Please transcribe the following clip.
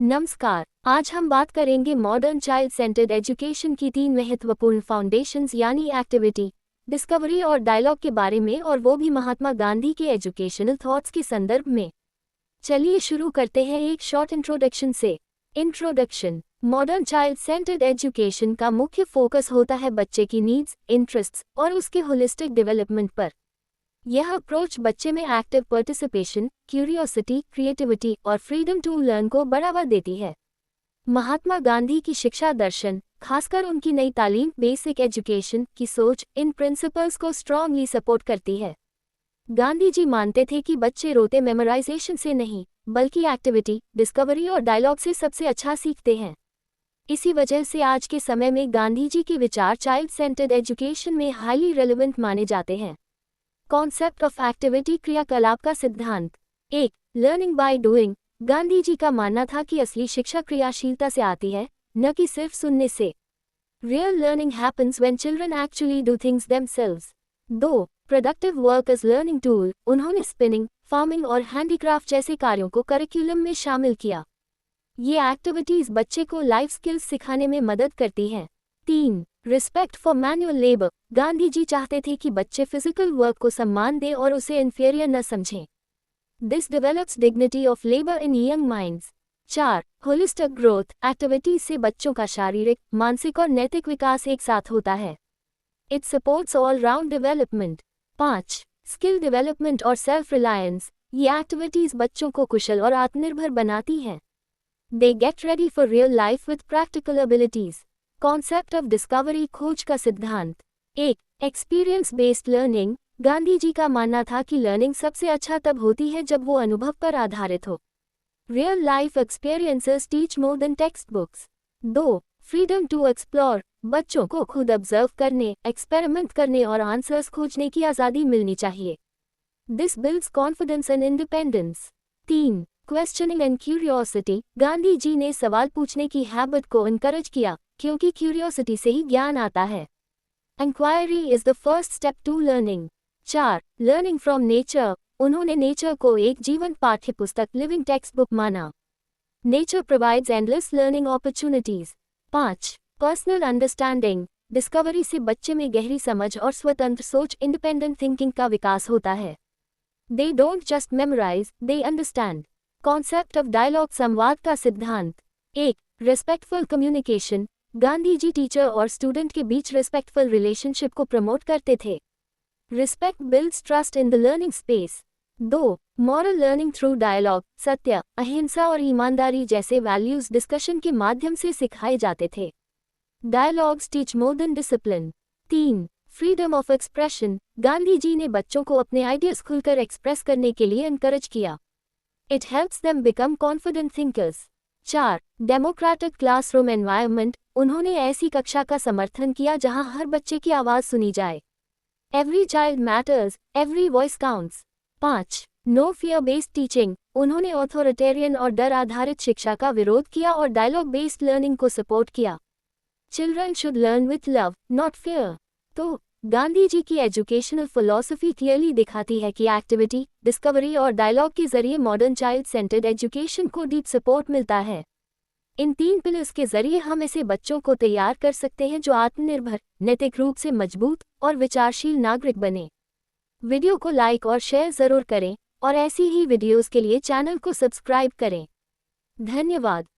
नमस्कार। आज हम बात करेंगे मॉडर्न चाइल्ड सेंटर्ड एजुकेशन की 3 महत्वपूर्ण फाउंडेशंस यानी एक्टिविटी, डिस्कवरी और डायलॉग के बारे में, और वो भी महात्मा गांधी के एजुकेशनल थॉट्स के संदर्भ में। चलिए शुरू करते हैं एक शॉर्ट इंट्रोडक्शन से। Introduction. Modern child centred education का मुख्य फोकस होता है बच्चे की नीड्स, इंटरेस्ट्स और उसके होलिस्टिक डेवलपमेंट पर। यह अप्रोच बच्चे में एक्टिव पार्टिसिपेशन, क्यूरियोसिटी, क्रिएटिविटी और फ्रीडम टू लर्न को बढ़ावा देती है। महात्मा गांधी की शिक्षा दर्शन, खासकर उनकी नई तालीम बेसिक एजुकेशन की सोच, इन प्रिंसिपल्स को स्ट्रांगली सपोर्ट करती है। गांधी जी मानते थे कि बच्चे रोते मेमोराइजेशन से नहीं, बल्कि एक्टिविटी, डिस्कवरी और डायलॉग से सबसे अच्छा सीखते हैं। इसी वजह से आज के समय में गांधी जी के विचार चाइल्ड सेंटर्ड एजुकेशन में हाईली रेलेवेंट माने जाते हैं। कॉन्सेप्ट ऑफ एक्टिविटी, क्रियाकलाप का सिद्धांत। 1. Learning by doing. Gandhi ji का मानना था कि असली शिक्षा क्रियाशीलता से आती है, न कि सिर्फ सुनने से। Real learning happens when children actually do things themselves. 2. Productive work as learning tool. उन्होंने स्पिनिंग, फार्मिंग और हैंडीक्राफ्ट जैसे कार्यों को करिकुलम में शामिल किया। ये एक्टिविटीज बच्चे को लाइफ स्किल्स सिखाने में मदद करती हैं। 3. Respect for manual labour. Gandhi ji चाहते थे कि बच्चे फिजिकल वर्क को सम्मान दें और उसे इन्फीरियर न समझें। This develops dignity of labour in young minds. 4. Holistic growth. Activities से बच्चों का शारीरिक, मानसिक और नैतिक विकास एक साथ होता है। It supports all round development. 5. Skill development और सेल्फ रिलायंस। ये एक्टिविटीज बच्चों को कुशल और आत्मनिर्भर बनाती हैं। They get ready for real life with practical abilities. Concept of discovery, खोज का सिद्धांत। 1. Experience based learning. Gandhi ji का मानना था कि लर्निंग सबसे अच्छा तब होती है जब वो अनुभव पर आधारित हो। Real life experiences teach more than text books. 2. Freedom to explore. बच्चों को खुद ऑब्जर्व करने, एक्सपेरिमेंट करने और आंसर्स खोजने की आज़ादी मिलनी चाहिए। This builds confidence and independence. 3. Questioning and curiosity. Gandhi ji ने सवाल पूछने की हैबिट को इनकरेज किया, क्योंकि क्यूरियोसिटी से ही ज्ञान आता है। Inquiry is the first step to learning. 4. Learning from nature. उन्होंने नेचर को एक जीवंत पाठ्य पुस्तक, लिविंग टेक्स्ट बुक माना। Nature provides endless learning opportunities. 5. Personal understanding. Discovery से बच्चे में गहरी समझ और स्वतंत्र सोच, इंडिपेंडेंट थिंकिंग का विकास होता है। They don't just memorise, they understand. Concept of dialogue, संवाद का सिद्धांत। 1. Respectful communication. Gandhi ji teacher और स्टूडेंट के बीच रिस्पेक्टफुल रिलेशनशिप को प्रमोट करते थे। Respect builds trust in the learning space. 2. Moral learning through dialogue. सत्य, अहिंसा और ईमानदारी जैसे वैल्यूज डिस्कशन के माध्यम से सिखाए जाते थे। Dialogues teach more than discipline. 3. Freedom of expression. Gandhi ji ने बच्चों को अपने आइडियाज खुलकर एक्सप्रेस करने के लिए एनकरेज किया। It helps them become confident thinkers. 4. Democratic classroom environment. उन्होंने ऐसी कक्षा का समर्थन किया जहां हर बच्चे की आवाज सुनी जाए। Every child matters, every voice counts. 5. No fear based teaching. उन्होंने ऑथोरिटेरियन और डर आधारित शिक्षा का विरोध किया और डायलॉग बेस्ड लर्निंग को सपोर्ट किया। Children should learn with love, not fear. तो गांधी जी की एजुकेशनल फिलॉसफी क्लियरली दिखाती है कि एक्टिविटी, डिस्कवरी और डायलॉग के जरिए मॉडर्न चाइल्ड सेंटर्ड एजुकेशन को डीप सपोर्ट मिलता है। इन 3 पिलर्स के जरिए हम ऐसे बच्चों को तैयार कर सकते हैं जो आत्मनिर्भर, नैतिक रूप से मजबूत और विचारशील नागरिक बने। वीडियो को लाइक और शेयर जरूर करें और ऐसी ही वीडियोस के लिए चैनल को सब्सक्राइब करें। धन्यवाद।